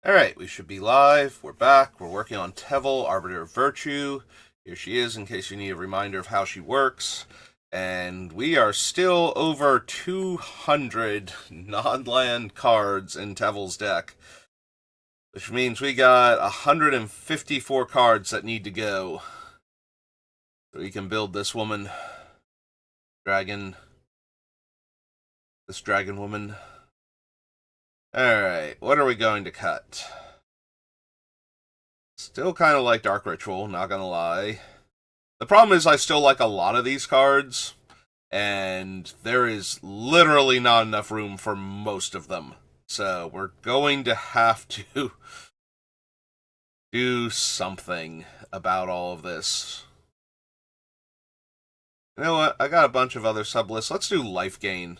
Alright, we should be live. We're back. We're working on Teval, Arbiter of Virtue. Here she is in case you need a reminder of how she works. And we are still over 200 non-land cards in Teval's deck. Which means we got 154 cards that need to go. So we can build this woman. Dragon. This dragon woman. Alright, what are we going to cut? Still kind of like Dark Ritual, not gonna lie. The problem is I still like a lot of these cards, and there is literally not enough room for most of them. So we're going to have to do something about all of this. You know what? I got a bunch of other sublists. Let's do life gain,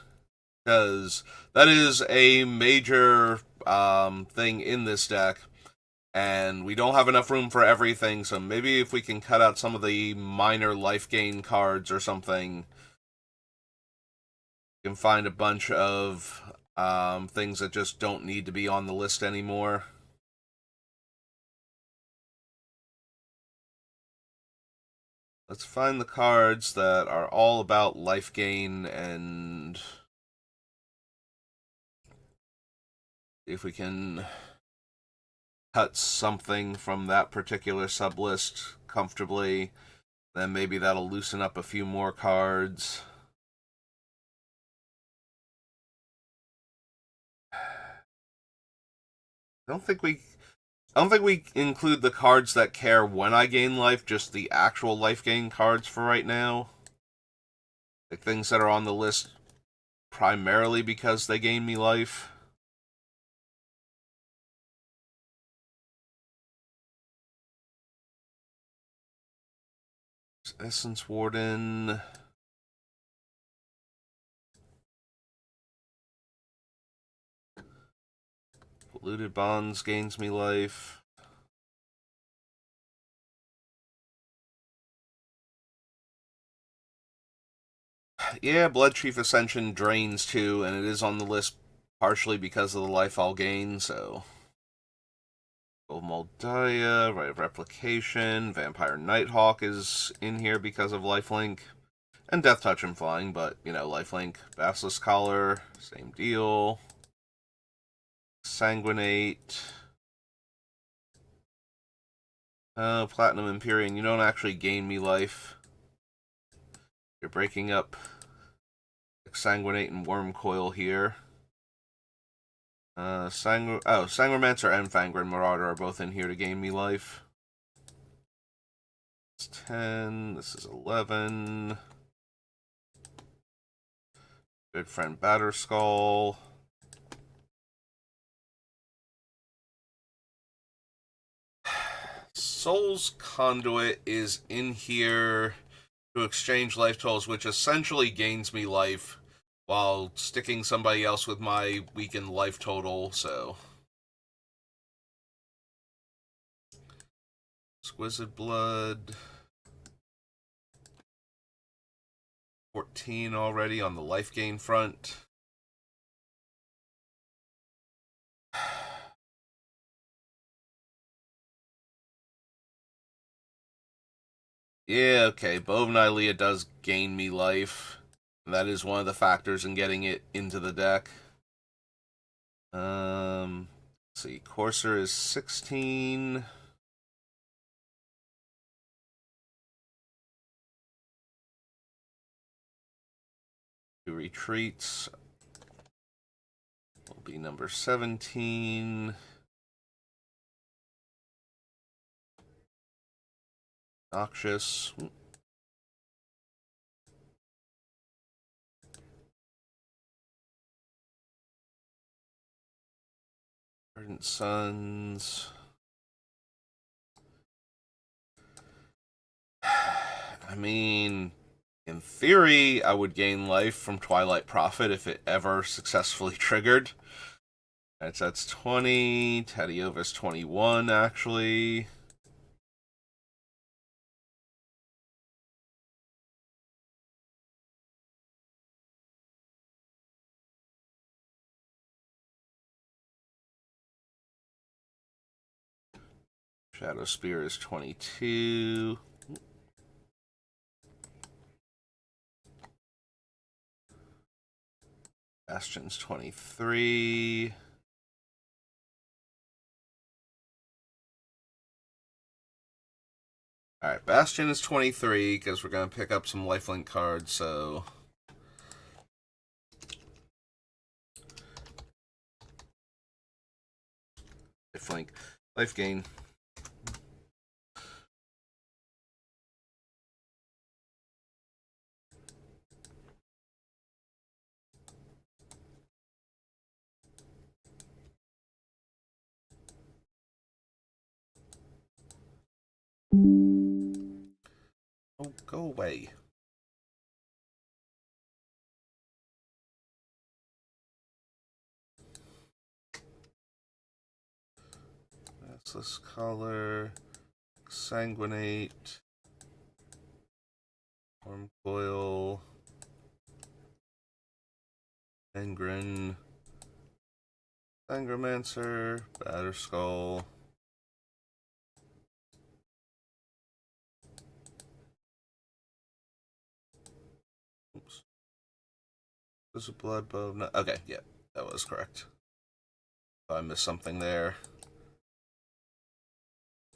because that is a major thing in this deck. And we don't have enough room for everything, so maybe if we can cut out some of the minor life gain cards or something, we can find a bunch of things that just don't need to be on the list anymore. Let's find the cards that are all about life gain and see if we can cut something from that particular sublist comfortably. Then maybe that'll loosen up a few more cards. I don't think we include the cards that care when I gain life, just the actual life gain cards for right now. Like things that are on the list primarily because they gain me life. Essence Warden. Polluted Bonds gains me life. Yeah, Blood Chief Ascension drains too, and it is on the list partially because of the life I'll gain, so. Gold Moldaya, Right of Replication, Vampire Nighthawk is in here because of lifelink. And Death Touch and Flying, but, you know, lifelink. Basilisk Collar, same deal. Sanguinate. Platinum Empyrean, you don't actually gain me life. You're breaking up Sanguinate and Worm Coil here. Sangromancer and Fangren Marauder are both in here to gain me life. It's 10, this is 11. Good friend Batterskull. Soul's Conduit is in here to exchange life totals, which essentially gains me life while sticking somebody else with my weakened life total, so. Exquisite Blood. 14 already on the life gain front. Yeah, okay, Bove Nylea does gain me life. That is one of the factors in getting it into the deck. Let's see, Courser is 16. Two retreats will be number 17. Noxious. Ardent Suns. I mean, in theory, I would gain life from Twilight Prophet if it ever successfully triggered. That's 20. Tadiova's 21, actually. Shadow Spear is 22. Bastion's 23. Alright, Bastion is 23 because we're going to pick up some lifelink cards, so... Lifelink. Life gain. Oh, go away. Restless Color, Sanguinate, Warm Coil, Engrin, Sangromancer, Batterskull. Oops. Was a blood bow? No. Okay, yeah, that was correct. If I missed something there.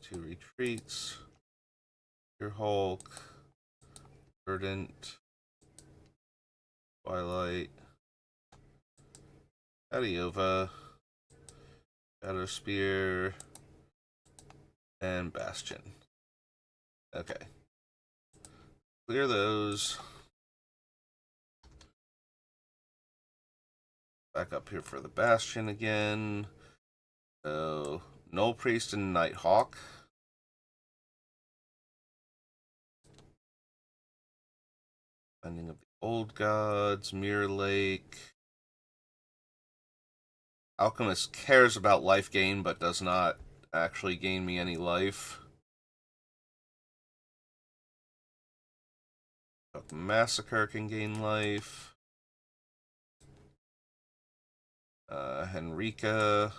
2 retreats. Your Hulk. Verdant. Twilight. Adiova. Shadow Spear. And Bastion. Okay. Clear those. Back up here for the Bastion again. So, Null Priest and Nighthawk. Ending of the Old Gods, Mirror Lake. Alchemist cares about life gain, but does not actually gain me any life. Massacre can gain life. Henrika.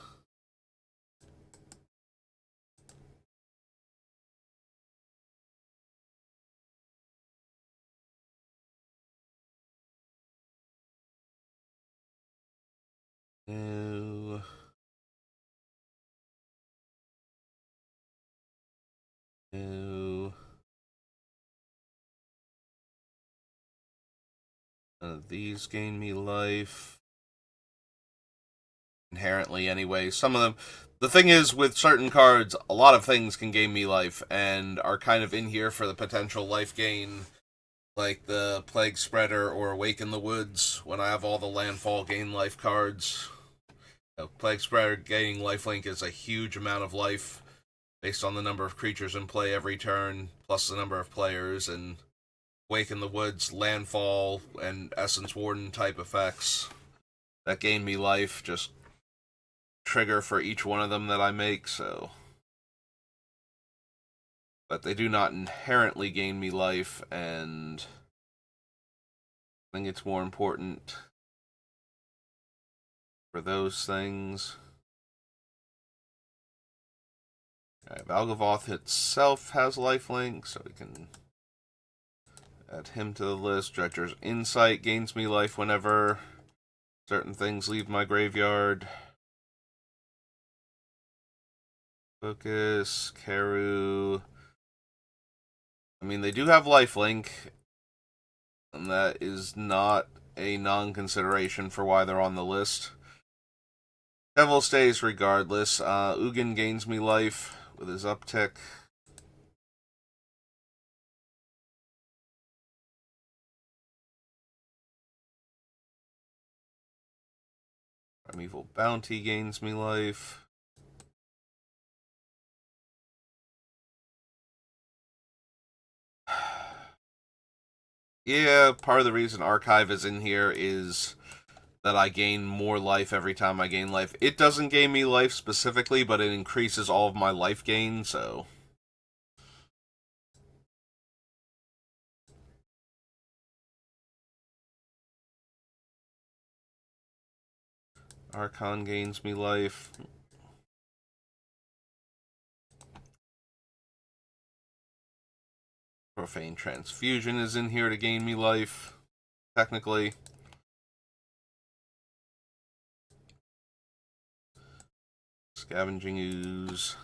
No. No. None of these gain me life. Inherently, anyway. Some of them. The thing is, with certain cards, a lot of things can gain me life and are kind of in here for the potential life gain. Like the Plague Spreader or Awaken the Woods, when I have all the landfall gain life cards. Plague Spreader gaining lifelink is a huge amount of life based on the number of creatures in play every turn, plus the number of players, and Awaken the Woods, landfall, and Essence Warden type effects that gain me life just trigger for each one of them that I make, so. But they do not inherently gain me life, and I think it's more important for those things. Alright, Valgavoth itself has lifelink, so we can add him to the list. Dredger's Insight gains me life whenever certain things leave my graveyard. Focus, Karu. I mean, they do have lifelink, and that is not a non-consideration for why they're on the list. Teval stays regardless. Ugin gains me life with his uptick. Primeval Bounty gains me life. Yeah, part of the reason Archive is in here is that I gain more life every time I gain life. It doesn't gain me life specifically, but it increases all of my life gain, so. Archon gains me life. Profane Transfusion is in here to gain me life, technically. Scavenging Ooze.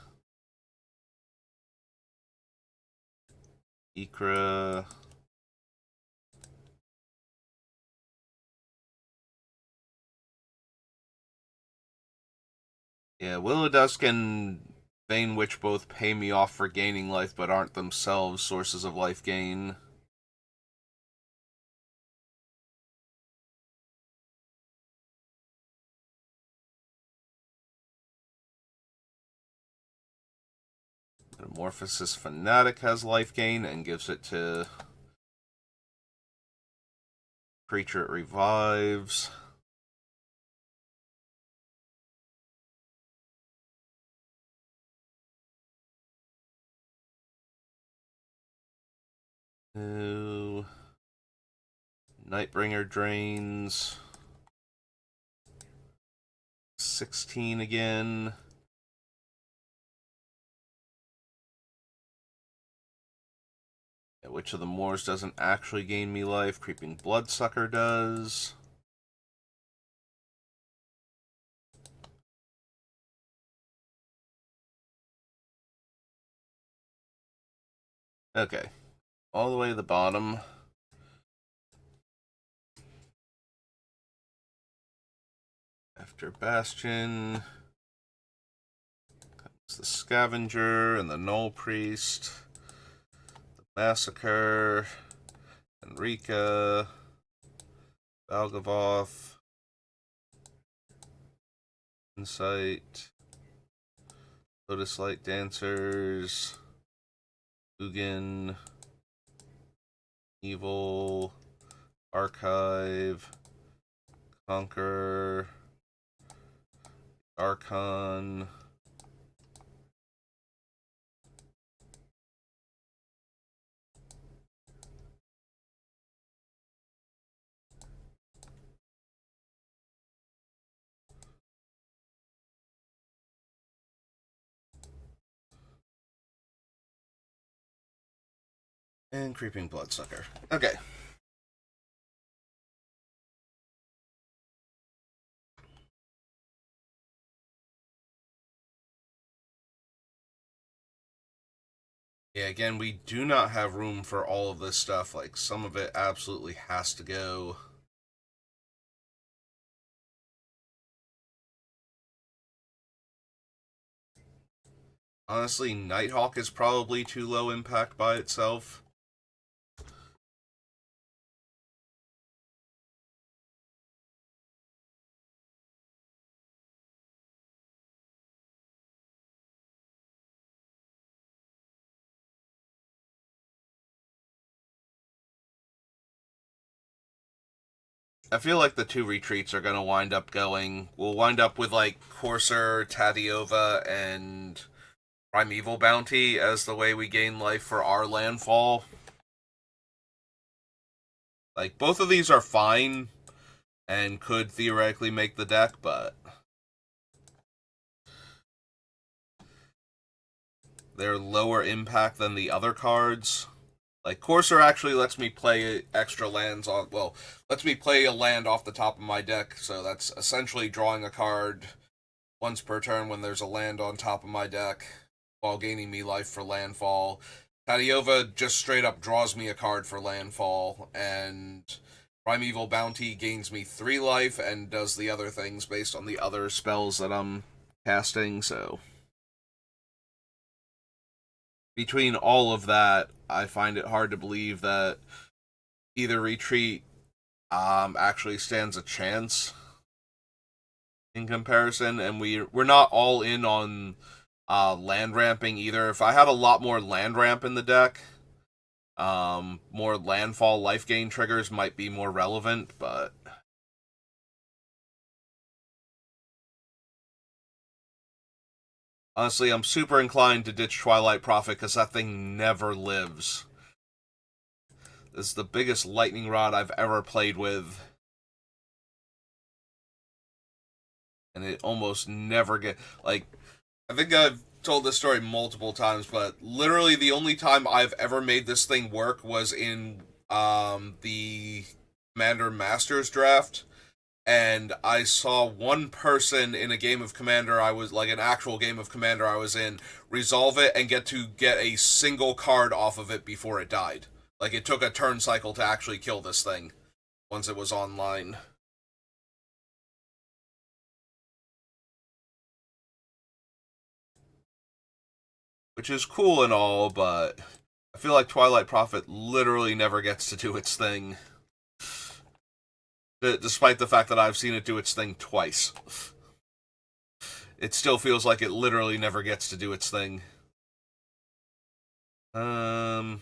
Ikra. Yeah, Will-O-Dusk and Vane Witch both pay me off for gaining life, but aren't themselves sources of life gain. Metamorphosis Fanatic has life gain and gives it to creature it revives. Ooh. Nightbringer drains. 16 again. Yeah, Witch of the Moors doesn't actually gain me life. Creeping Bloodsucker does. Okay. All the way to the bottom. After Bastion comes the Scavenger and the Null Priest. The Massacre. Enrika. Valgavoth. Insight. Lotus Light Dancers. Ugin. Evil. Archive. Conqueror. Archon. And Creeping Bloodsucker. Okay. Yeah, again, we do not have room for all of this stuff. Like, some of it absolutely has to go. Honestly, Nighthawk is probably too low impact by itself. I feel like the two retreats are going to wind up going. We'll wind up with, like, Courser, Tadiova, and Primeval Bounty as the way we gain life for our landfall. Like, both of these are fine and could theoretically make the deck, but they're lower impact than the other cards. Like, Courser actually lets me play extra lands on, well, lets me play a land off the top of my deck, so that's essentially drawing a card once per turn when there's a land on top of my deck, while gaining me life for landfall. Tadiova just straight up draws me a card for landfall, and Primeval Bounty gains me 3 life and does the other things based on the other spells that I'm casting, so between all of that, I find it hard to believe that either retreat actually stands a chance in comparison, and we're not all in on land ramping either. If I had a lot more land ramp in the deck, more landfall life gain triggers might be more relevant, but honestly, I'm super inclined to ditch Twilight Prophet because that thing never lives. This is the biggest lightning rod I've ever played with, and it almost never get like. I think I've told this story multiple times, but literally the only time I've ever made this thing work was in the Commander Masters draft. And I saw one person in a game of Commander I was like an actual game of Commander I was in resolve it and get a single card off of it before it died. Like it took a turn cycle to actually kill this thing once it was online. Which is cool and all, but I feel like Twilight Prophet literally never gets to do its thing. Despite the fact that I've seen it do its thing twice. It still feels like it literally never gets to do its thing. Hmm.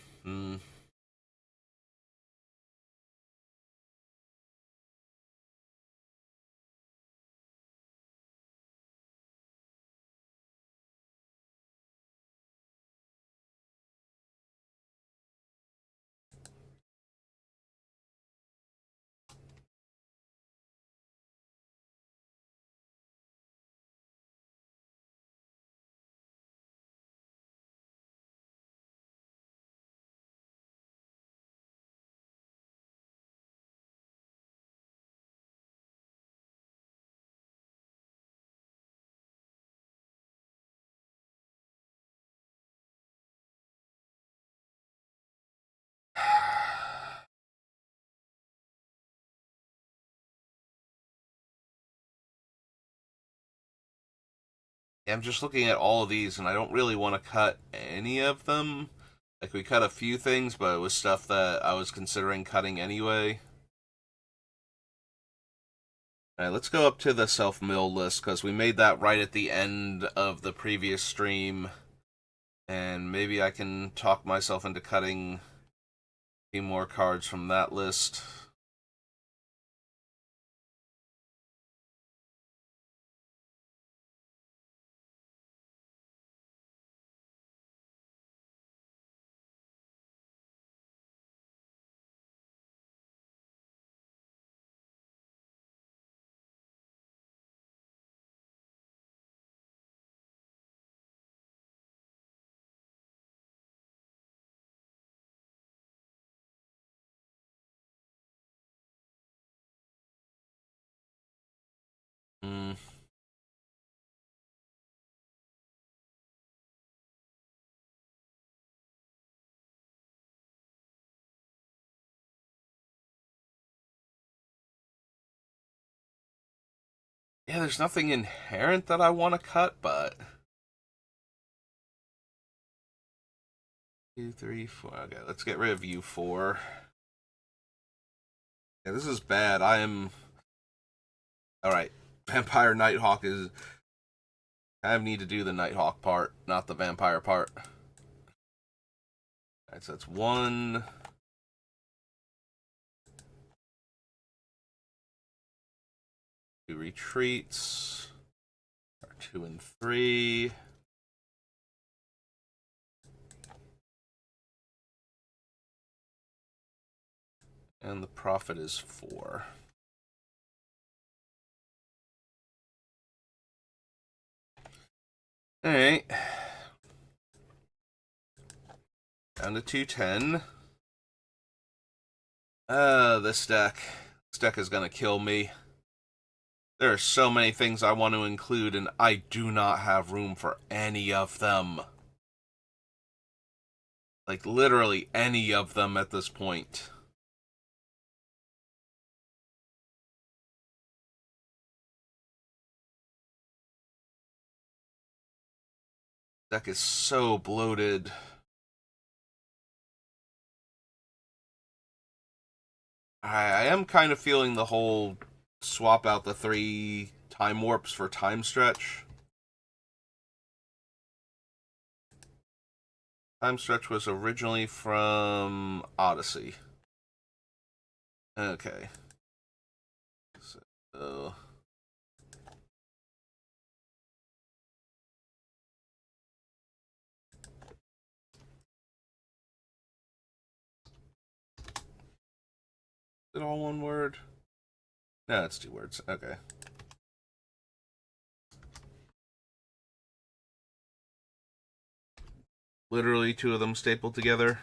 I'm just looking at all of these, and I don't really want to cut any of them. Like, we cut a few things, but it was stuff that I was considering cutting anyway. Alright, let's go up to the self-mill list, because we made that right at the end of the previous stream. And maybe I can talk myself into cutting a few more cards from that list. Hmm. Yeah, there's nothing inherent that I want to cut, but 2, 3, 4. Okay, let's get rid of you 4. Yeah, this is bad. I am. Alright. Vampire Nighthawk is. I need to do the Nighthawk part, not the vampire part. Alright, so that's 1. 2 retreats. 2 and 3. And the profit is 4. Alright. Down to 210. This deck. This deck is gonna kill me. There are so many things I want to include, and I do not have room for any of them. Like, literally any of them at this point. Deck is so bloated. I am kind of feeling the whole swap out the 3 time warps for time stretch. Time stretch was originally from Odyssey. Okay. So. Is it all one word? No, it's 2 words. Okay. literally two of them stapled together.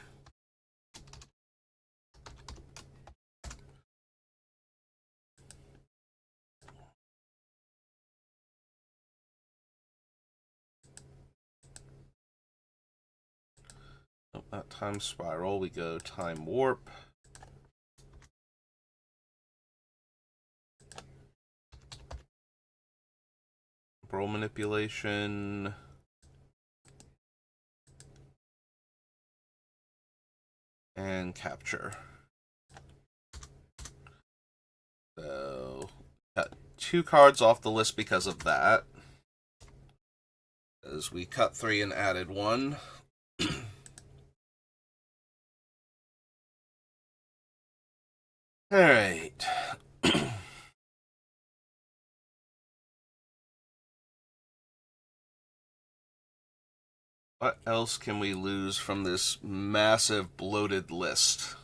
Oh, not time spiral, we go time warp. Temporal manipulation. And capture. So, cut 2 cards off the list because of that. As we cut 3 and added 1. Alright. What else can we lose from this massive bloated list?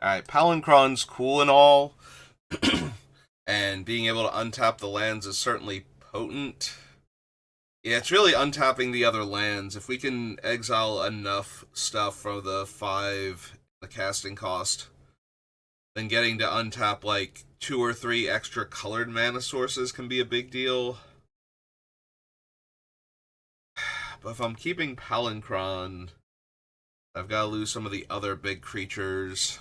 Alright, Palinchron's cool and all. And being able to untap the lands is certainly potent. Yeah, it's really untapping the other lands. If we can exile enough stuff from the 5, the casting cost, then getting to untap like 2 or 3 extra colored mana sources can be a big deal. But if I'm keeping Palinchron, I've got to lose some of the other big creatures.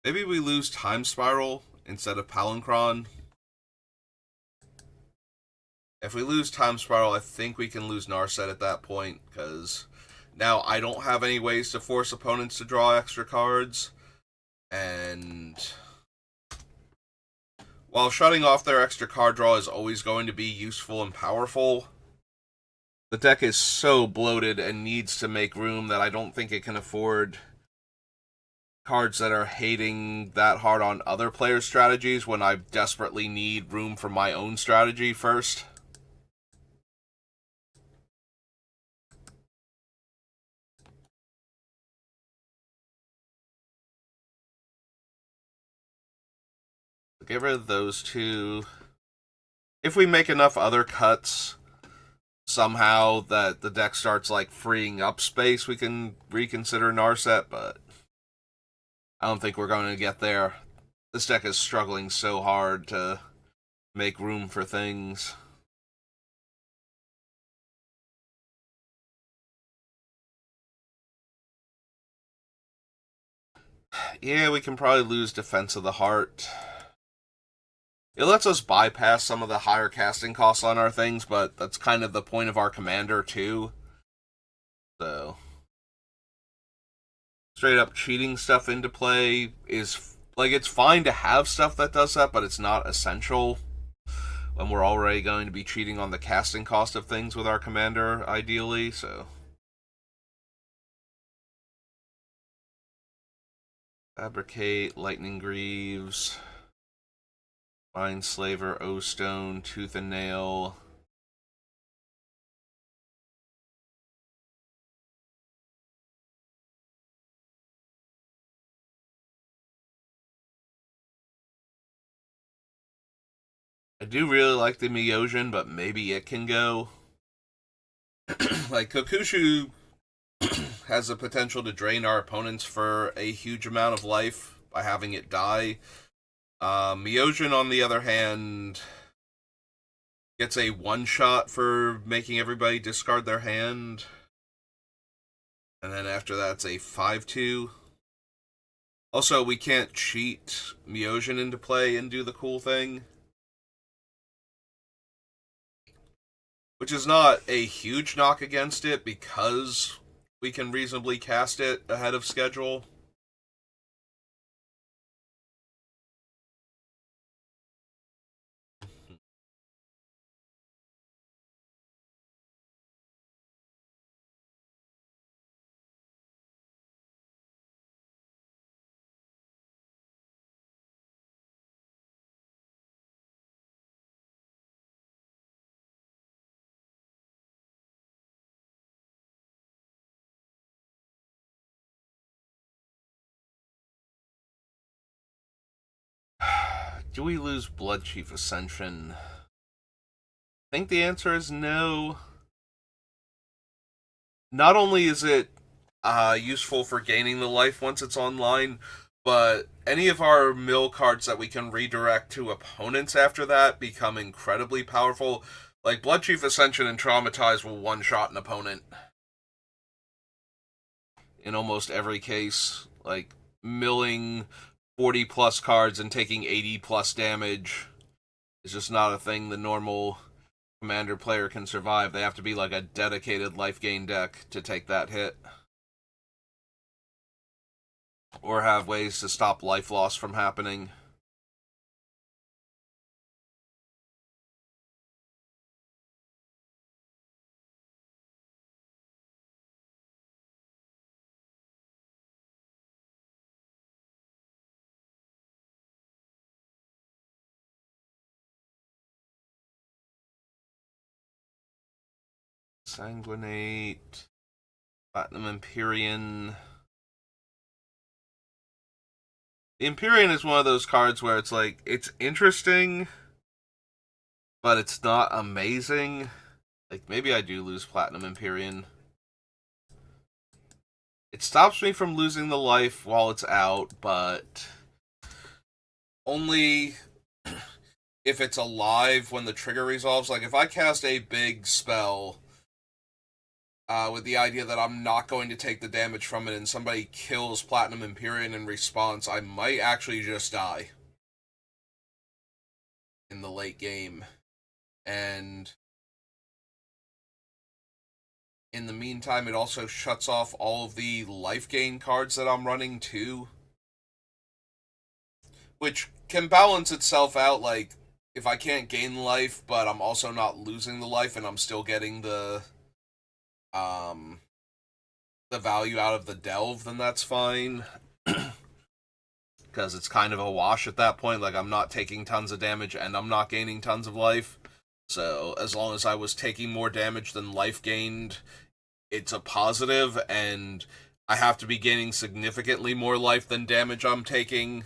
Maybe we lose Time Spiral instead of Palinchron. If we lose Time Spiral, I think we can lose Narset at that point, because now I don't have any ways to force opponents to draw extra cards, and while shutting off their extra card draw is always going to be useful and powerful, the deck is so bloated and needs to make room that I don't think it can afford cards that are hating that hard on other players' strategies when I desperately need room for my own strategy first. Get rid of those 2. If we make enough other cuts somehow that the deck starts like freeing up space, we can reconsider Narset, but I don't think we're going to get there. This deck is struggling so hard to make room for things. Yeah, we can probably lose Defense of the Heart. It lets us bypass some of the higher casting costs on our things, but that's kind of the point of our commander, too. So, straight up cheating stuff into play is, like, it's fine to have stuff that does that, but it's not essential when we're already going to be cheating on the casting cost of things with our commander, ideally, so. Fabricate, Lightning Greaves, Mindslaver, O-Stone, Tooth and Nail. I do really like the Miyoujin, but maybe it can go. Like, Kokushu has the potential to drain our opponents for a huge amount of life by having it die. Miyoujin, on the other hand, gets a one-shot for making everybody discard their hand. And then after that, it's a 5-2. Also, we can't cheat Miyoujin into play and do the cool thing, which is not a huge knock against it because we can reasonably cast it ahead of schedule. Do we lose Blood Chief Ascension? I think the answer is no. Not only is it useful for gaining the life once it's online, but any of our mill cards that we can redirect to opponents after that become incredibly powerful. Like Blood Chief Ascension and Traumatize will one-shot an opponent in almost every case. Like milling 40 plus cards and taking 80 plus damage is just not a thing the normal commander player can survive. They have to be like a dedicated life gain deck to take that hit. Or have ways to stop life loss from happening. Sanguinate, Platinum Empyrean. The Empyrean is one of those cards where it's like, it's interesting, but it's not amazing. Like, maybe I do lose Platinum Empyrean. It stops me from losing the life while it's out, but only if it's alive when the trigger resolves. Like, if I cast a big spell with the idea that I'm not going to take the damage from it and somebody kills Platinum Empyrean in response, I might actually just die in the late game. And in the meantime, it also shuts off all of the life gain cards that I'm running too, which can balance itself out. Like, if I can't gain life, but I'm also not losing the life and I'm still getting the value out of the delve, then that's fine. Because it's kind of a wash at that point. Like, I'm not taking tons of damage and I'm not gaining tons of life. So, as long as I was taking more damage than life gained, it's a positive, and I have to be gaining significantly more life than damage I'm taking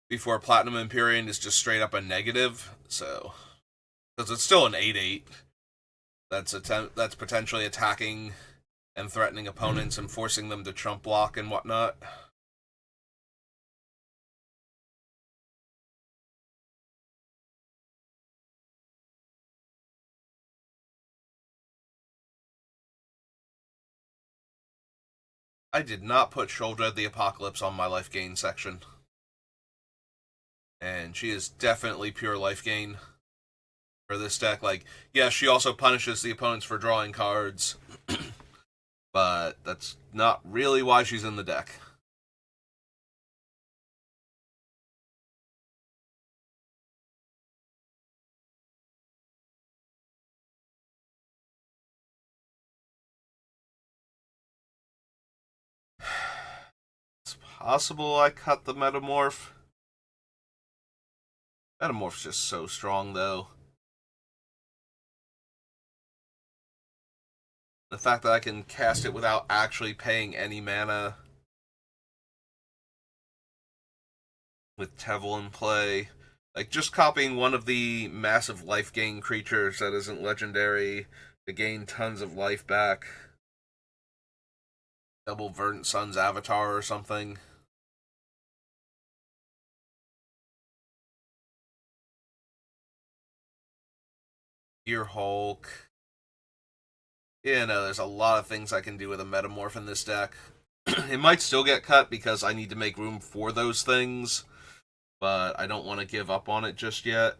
before Platinum Empyrean is just straight up a negative. So, because it's still an 8/8 that's potentially attacking and threatening opponents and forcing them to trump block and whatnot. I did not put Shoulder of the Apocalypse on my life gain section. And she is definitely pure life gain for this deck. Like, yeah, she also punishes the opponents for drawing cards, but that's not really why she's in the deck. It's possible I cut the Metamorph. Metamorph's just so strong, though. The fact that I can cast it without actually paying any mana with Teval in play. Like, just copying one of the massive life gain creatures that isn't legendary to gain tons of life back. Double Verdant Sun's Avatar or something. Gear Hulk. Yeah, no, there's a lot of things I can do with a Metamorph in this deck. It might still get cut because I need to make room for those things, but I don't want to give up on it just yet.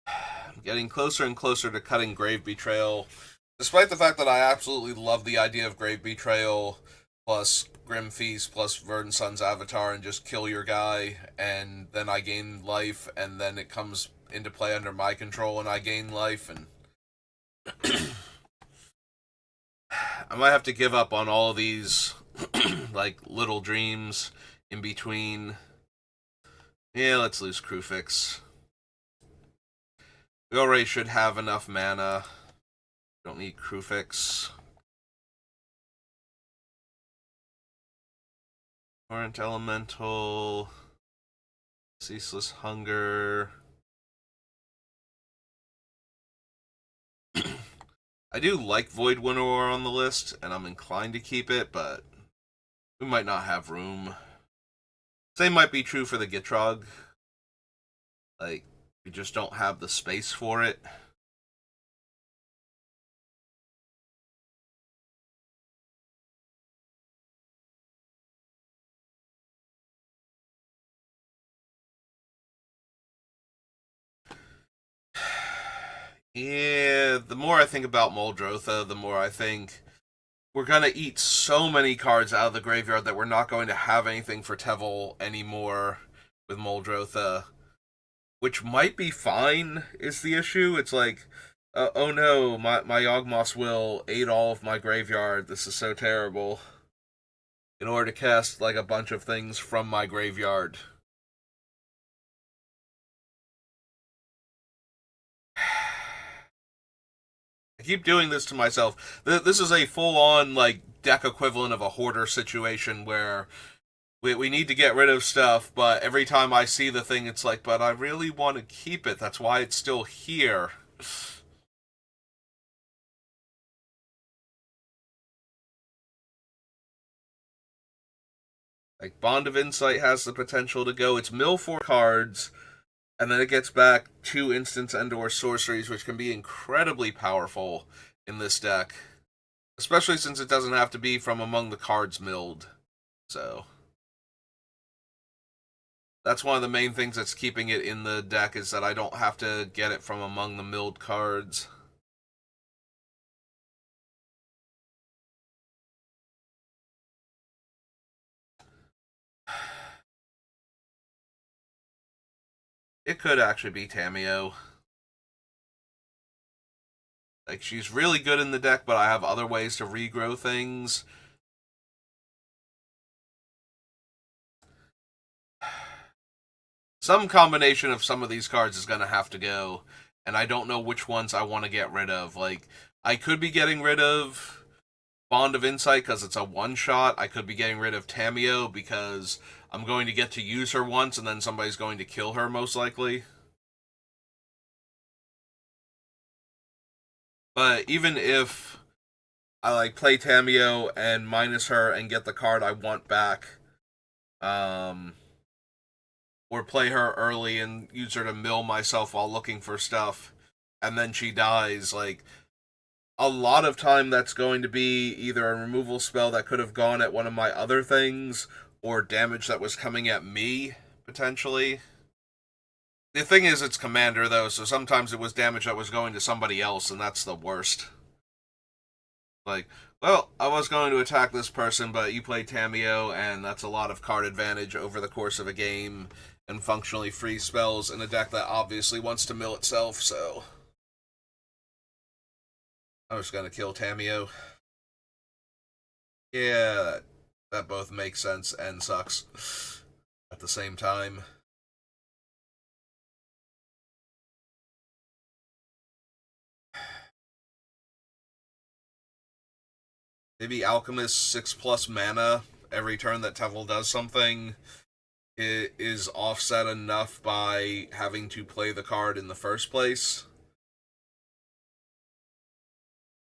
I'm getting closer and closer to cutting Grave Betrayal, despite the fact that I absolutely love the idea of Grave Betrayal plus Grim Feast plus Verdant Sun's Avatar and just kill your guy, and then I gain life, and then it comes into play under my control and I gain life, and I might have to give up on all of these like little dreams in between. Yeah, let's lose Crewfix. We already should have enough mana. Don't need Crewfix. Torrent Elemental, Ceaseless Hunger. I do like Void Winnower on the list, and I'm inclined to keep it, but we might not have room. Same might be true for the Gitrog. Like, we just don't have the space for it. Yeah, the more I think about Muldrotha, the more I think we're going to eat so many cards out of the graveyard that we're not going to have anything for Teval anymore with Muldrotha, which might be fine, is the issue. It's like, oh no, my Yawgmoth's Will ate all of my graveyard. This is so terrible. In order to cast, like, a bunch of things from my graveyard. I keep doing this to myself. This is a full-on, like, deck equivalent of a hoarder situation where we need to get rid of stuff, but every time I see the thing, it's like, but I really want to keep it. That's why it's still here. Like, Bond of Insight has the potential to go. It's mill 4 cards, and then it gets back 2 instants and/or sorceries, which can be incredibly powerful in this deck. Especially since it doesn't have to be from among the cards milled. So that's one of the main things that's keeping it in the deck, is that I don't have to get it from among the milled cards. It could actually be Tamiyo. Like, she's really good in the deck, but I have other ways to regrow things. Some combination of some of these cards is going to have to go, and I don't know which ones I want to get rid of. Like, I could be getting rid of Bond of Insight because it's a one-shot. I could be getting rid of Tamiyo because I'm going to get to use her once, and then somebody's going to kill her, most likely. But even if I, like, play Tamiyo and minus her and get the card I want back, um, or play her early and use her to mill myself while looking for stuff, and then she dies, like, a lot of time that's going to be either a removal spell that could have gone at one of my other things, or damage that was coming at me, potentially. The thing is, it's Commander, though, so sometimes it was damage that was going to somebody else, and that's the worst. Like, well, I was going to attack this person, but you play Tamiyo, and that's a lot of card advantage over the course of a game, and functionally free spells in a deck that obviously wants to mill itself, so I'm just gonna kill Tamiyo. Yeah, that both makes sense and sucks at the same time. Maybe Alchemist 6+ mana every turn that Tevel does something. It is offset enough by having to play the card in the first place.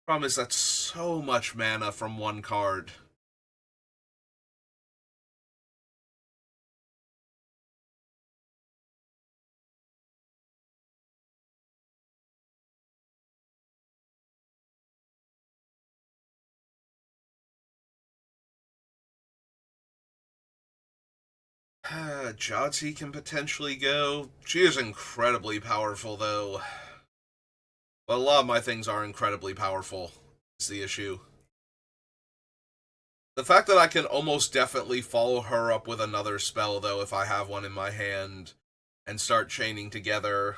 Problem is, that's so much mana from one card. Jotzi can potentially go. She is incredibly powerful, though. But a lot of my things are incredibly powerful, is the issue. The fact that I can almost definitely follow her up with another spell, though, if I have one in my hand, and start chaining together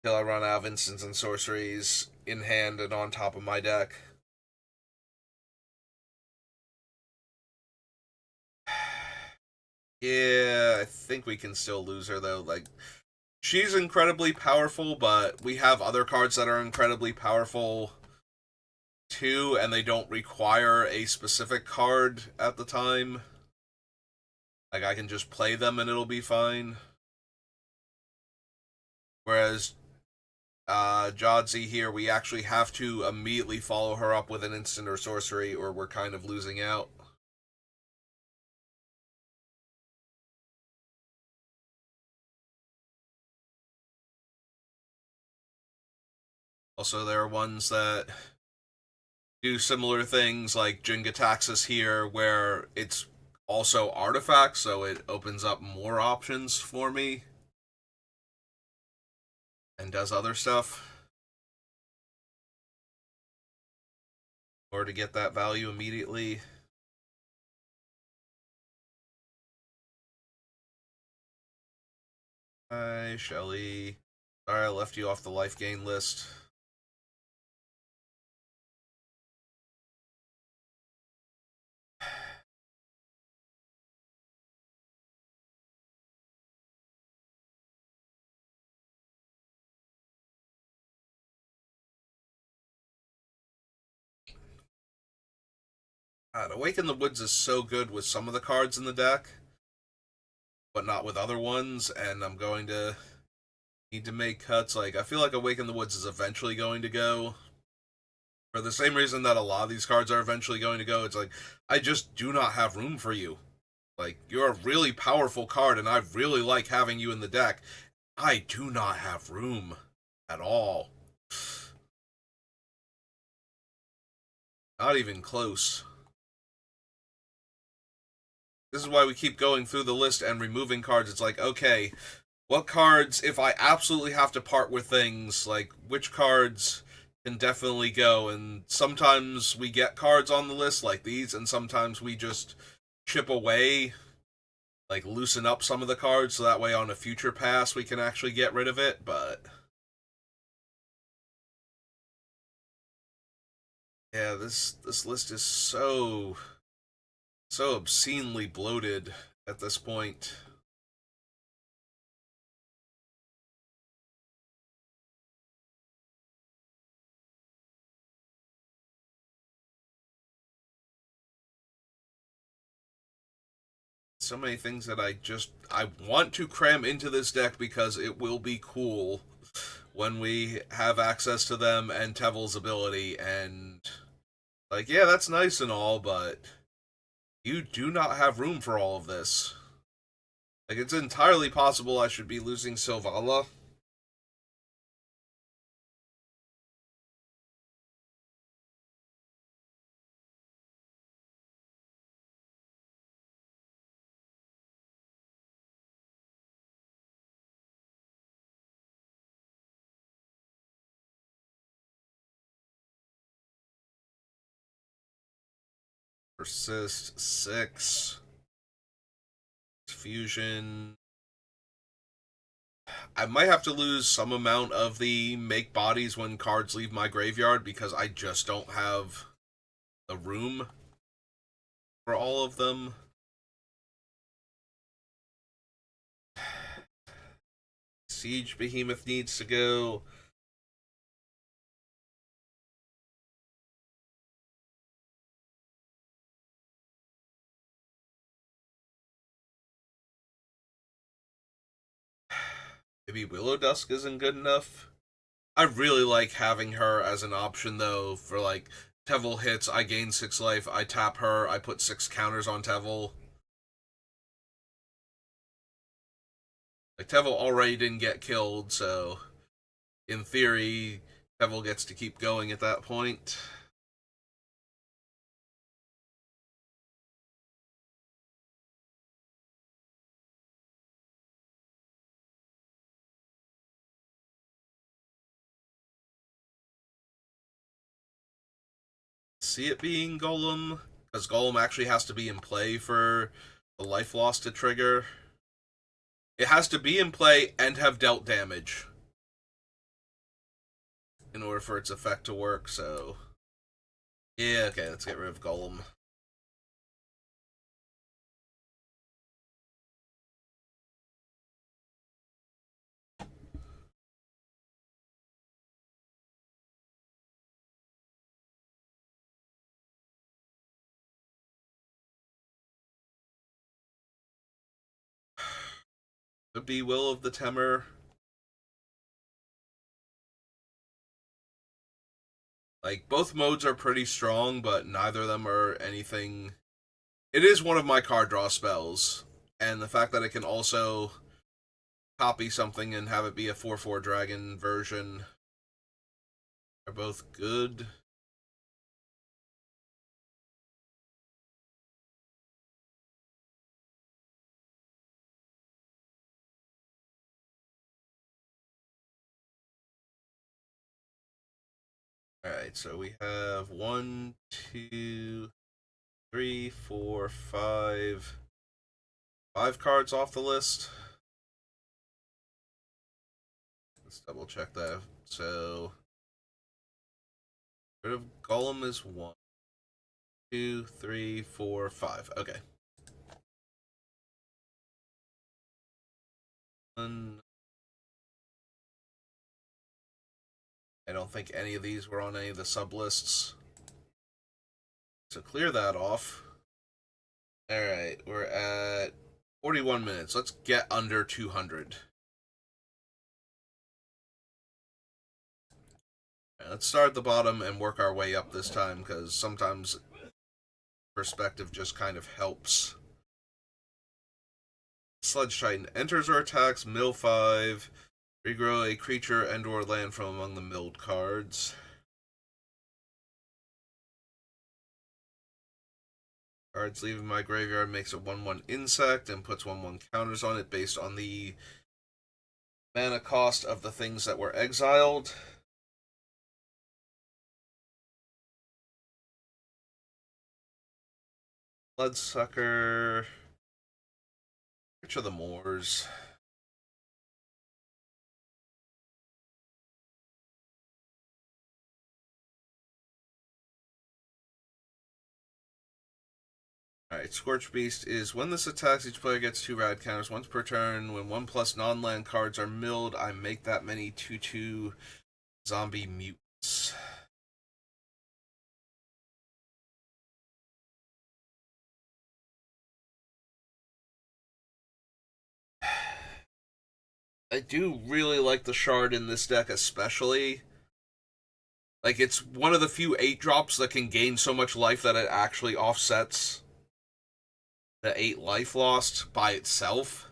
till I run out of instants and sorceries in hand and on top of my deck. Yeah, I think we can still lose her, though. Like, she's incredibly powerful, but we have other cards that are incredibly powerful too, and they don't require a specific card at the time. Like, I can just play them and it'll be fine. Whereas Jodsy here, we actually have to immediately follow her up with an instant or sorcery, or we're kind of losing out. Also, there are ones that do similar things, like Jingataxis here, where it's also artifacts, so it opens up more options for me and does other stuff. Or to get that value immediately. Hi, Shelly. Sorry I left you off the life gain list. God, Awaken the Woods is so good with some of the cards in the deck, but not with other ones, and I'm going to need to make cuts. Like, I feel like Awaken the Woods is eventually going to go. For the same reason that a lot of these cards are eventually going to go, it's like, I just do not have room for you. Like, you're a really powerful card, and I really like having you in the deck. I do not have room at all. Not even close. This is why we keep going through the list and removing cards. It's like, okay, what cards, if I absolutely have to part with things, like, which cards can definitely go? And sometimes we get cards on the list like these, and sometimes we just chip away, like, loosen up some of the cards, so that way on a future pass we can actually get rid of it, but... yeah, this list is so obscenely bloated at this point. So many things that I want to cram into this deck because it will be cool when we have access to them and Teval's ability, and like, yeah, that's nice and all, but you do not have room for all of this. Like, it's entirely possible I should be losing Silvala. Persist 6. Fusion. I might have to lose some amount of the make bodies when cards leave my graveyard because I just don't have the room for all of them. Siege Behemoth needs to go. Maybe Willow Dusk isn't good enough. I really like having her as an option, though, for like Teval hits, I gain 6 life, I tap her, I put 6 counters on Teval. Like, Teval already didn't get killed, so in theory, Teval gets to keep going at that point. See it being Golem, because Golem actually has to be in play for the life loss to trigger. It has to be in play and have dealt damage in order for its effect to work, so... yeah, okay, let's get rid of Golem. Could be Will of the Temur. Like, both modes are pretty strong, but neither of them are anything. It is one of my card draw spells, and the fact that it can also copy something and have it be a 4/4 dragon version are both good. Alright, so we have 1, 2, 3, 4, 5. 5 cards off the list. Let's double check that. So, rid of Golem is 1, 2, 3, 4, 5. Okay. I don't think any of these were on any of the sub lists. So clear that off. Alright, we're at 41 minutes. Let's get under 200. Right, let's start at the bottom and work our way up this time, because sometimes perspective just kind of helps. Sludge Titan enters or attacks, mill 5. Regrow a creature and or land from among the milled cards. Cards leaving my graveyard makes a 1/1 insect and puts 1/1 counters on it based on the mana cost of the things that were exiled. Bloodsucker. Which of the Moors? Alright, Scorch Beast is when this attacks, each player gets 2 rad counters once per turn. When 1+ non-land cards are milled, I make that many 2/2 zombie mutants. I do really like the Shard in this deck, especially. Like, it's one of the few 8-drops that can gain so much life that it actually offsets the 8 life lost by itself.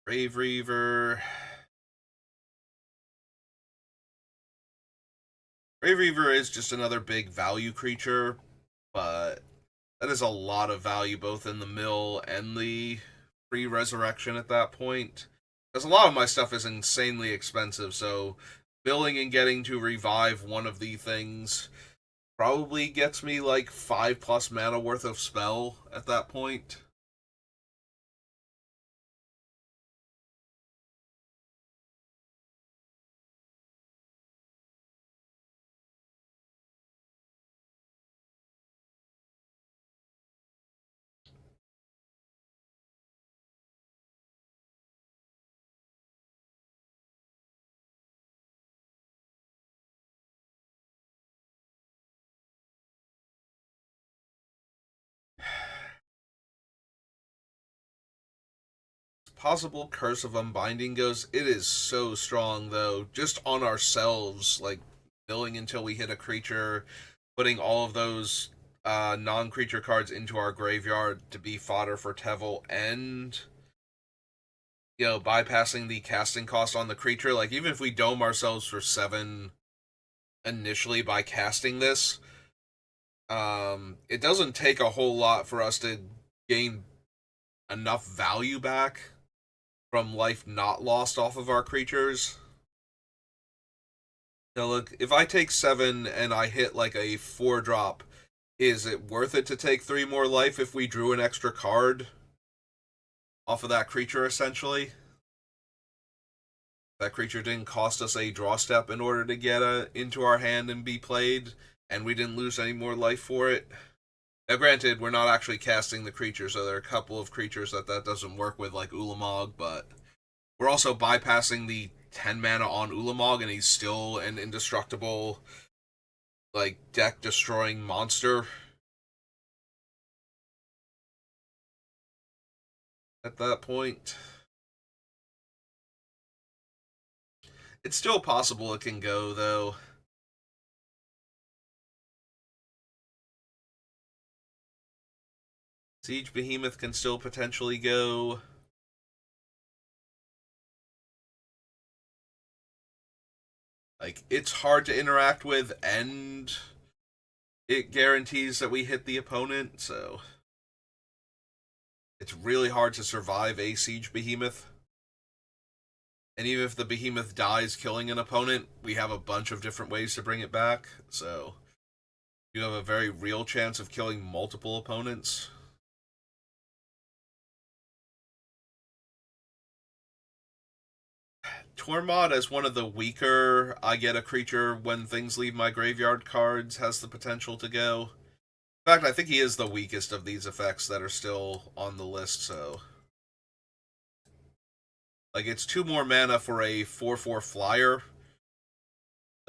Grave Reaver. Grave Reaver is just another big value creature, but that is a lot of value both in the mill and the free resurrection at that point. Because a lot of my stuff is insanely expensive, so milling and getting to revive one of the things probably gets me like 5+ mana worth of spell at that point. Possible Curse of Unbinding goes, it is so strong though, just on ourselves, like milling until we hit a creature, putting all of those non-creature cards into our graveyard to be fodder for Teval, and bypassing the casting cost on the creature. Like, even if we dome ourselves for 7 initially by casting this, it doesn't take a whole lot for us to gain enough value back from life not lost off of our creatures. Now look, if I take 7 and I hit like a 4-drop, is it worth it to take 3 more life if we drew an extra card off of that creature, essentially? That creature didn't cost us a draw step in order to get into our hand and be played, and we didn't lose any more life for it. Now, granted, we're not actually casting the creature, so there are a couple of creatures that doesn't work with, like Ulamog, but we're also bypassing the 10 mana on Ulamog, and he's still an indestructible, like, deck-destroying monster at that point. It's still possible it can go, though. Siege Behemoth can still potentially go. Like, it's hard to interact with, and it guarantees that we hit the opponent, so it's really hard to survive a Siege Behemoth. And even if the Behemoth dies killing an opponent, we have a bunch of different ways to bring it back, so you have a very real chance of killing multiple opponents. Tormod, as one of the weaker I get a creature when things leave my graveyard cards, has the potential to go. In fact, I think he is the weakest of these effects that are still on the list, so... Like, it's 2 more mana for a 4/4 flyer.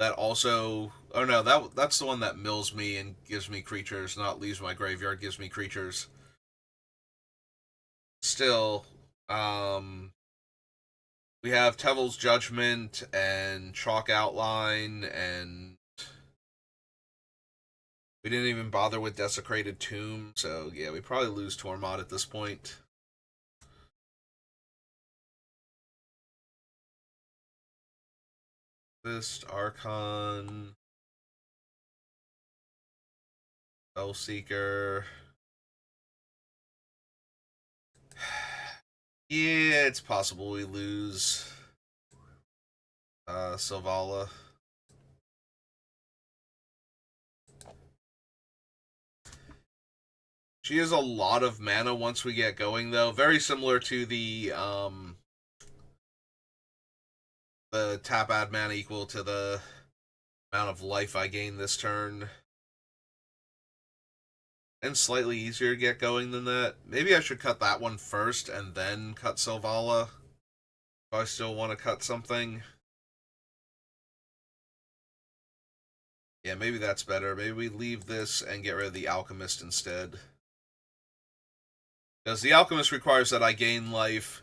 That also... Oh no, that's the one that mills me and gives me creatures, not leaves my graveyard, gives me creatures. Still, we have Teval's Judgment and Chalk Outline, and we didn't even bother with Desecrated Tomb, so yeah, we probably lose Tormod at this point. Fist, Archon, Spellseeker. Yeah, it's possible we lose Selvala. She has a lot of mana once we get going, though. Very similar to the tap add mana equal to the amount of life I gain this turn. And slightly easier to get going than that. Maybe I should cut that one first and then cut Selvala. If I still want to cut something. Yeah, maybe that's better. Maybe we leave this and get rid of the Alchemist instead. Because the Alchemist requires that I gain life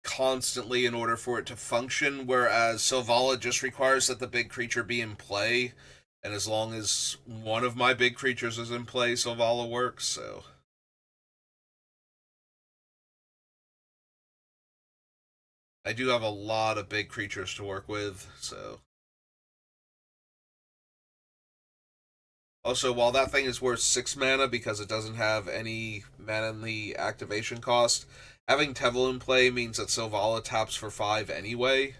constantly in order for it to function, whereas Selvala just requires that the big creature be in play, and as long as one of my big creatures is in play, Selvala works, so... I do have a lot of big creatures to work with, so... Also, while that thing is worth 6 mana because it doesn't have any mana in the activation cost, having Teval in play means that Selvala taps for 5 anyway.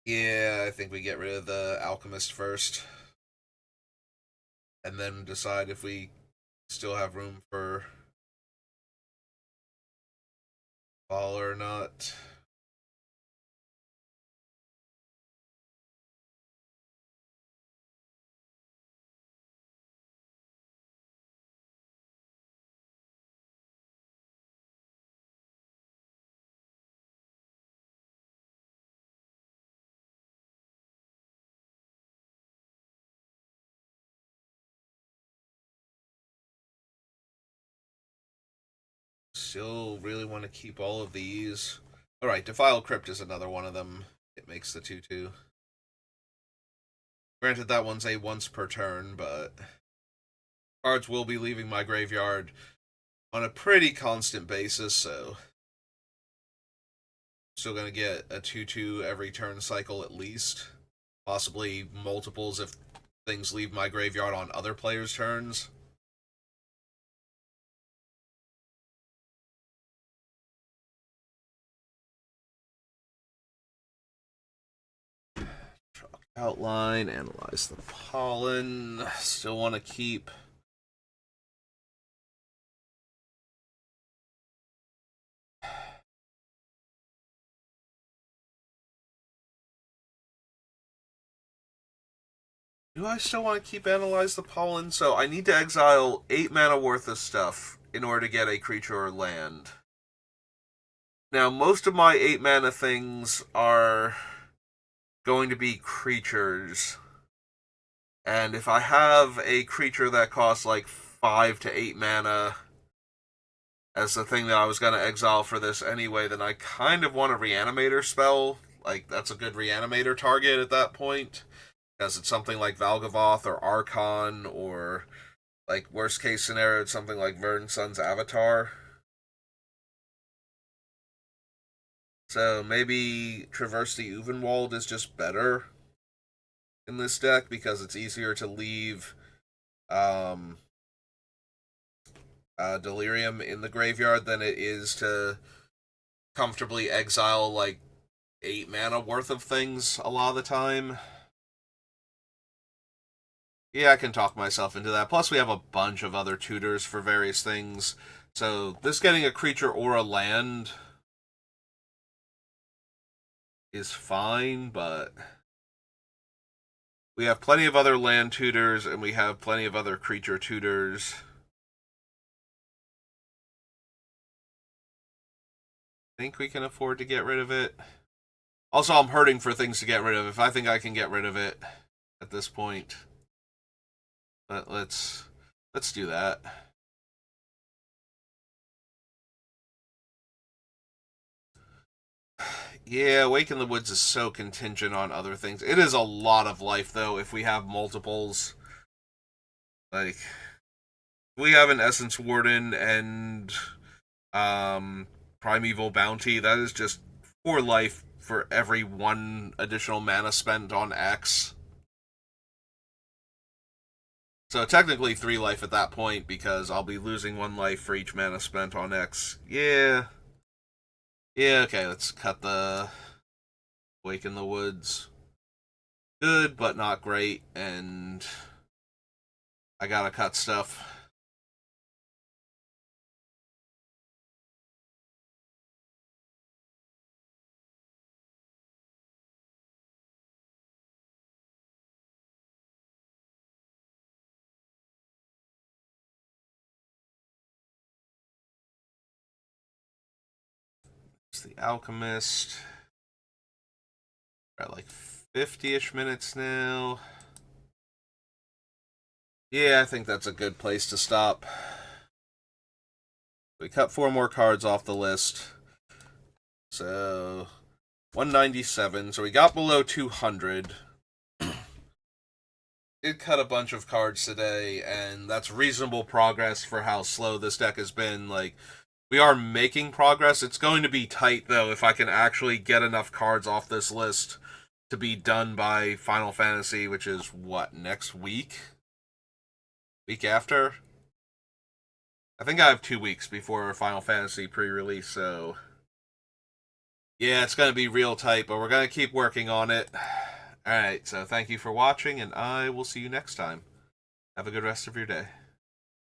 Yeah, I think we get rid of the Alchemist first. And then decide if we still have room for Ball or not. Still really want to keep all of these. Alright, Defile Crypt is another one of them. It makes the 2/2. Granted, that one's a once per turn, but cards will be leaving my graveyard on a pretty constant basis, so still gonna get a 2/2 every turn cycle at least. Possibly multiples if things leave my graveyard on other players' turns. Outline, analyze the pollen. Still want to keep do I still want to keep Analyze the Pollen? So I need to exile 8 mana worth of stuff in order to get a creature or land. Now, most of my 8 mana things are going to be creatures. And if I have a creature that costs like 5 to 8 mana as the thing that I was going to exile for this anyway, then I kind of want a Reanimator spell. Like, that's a good Reanimator target at that point. Because it's something like Valgavoth or Archon, or, like, worst case scenario, it's something like Vern Sun's Avatar. So maybe Traverse the Uvenwald is just better in this deck because it's easier to leave Delirium in the graveyard than it is to comfortably exile like 8 mana worth of things a lot of the time. Yeah, I can talk myself into that. Plus, we have a bunch of other tutors for various things. So, this getting a creature or a land is fine, but we have plenty of other land tutors, and we have plenty of other creature tutors. I think we can afford to get rid of it. Also, I'm hurting for things to get rid of. If I think I can get rid of it at this point. But let's do that. Yeah, Wake in the Woods is so contingent on other things. It is a lot of life, though, if we have multiples. Like, we have an Essence Warden and Primeval Bounty. That is just 4 life for every 1 additional mana spent on X. So technically 3 life at that point, because I'll be losing 1 life for each mana spent on X. Yeah. Yeah, okay, let's cut the Wake in the Woods. Good, but not great, and I gotta cut stuff. It's the Alchemist. We're at like 50-ish minutes now. Yeah, I think that's a good place to stop. We cut 4 more cards off the list. So, 197. So we got below 200. Did cut a bunch of cards today, and that's reasonable progress for how slow this deck has been. Like, we are making progress. It's going to be tight, though, if I can actually get enough cards off this list to be done by Final Fantasy, which is, what, next week? Week after? I think I have 2 weeks before Final Fantasy pre-release, so yeah, it's going to be real tight, but we're going to keep working on it. Alright, so thank you for watching, and I will see you next time. Have a good rest of your day.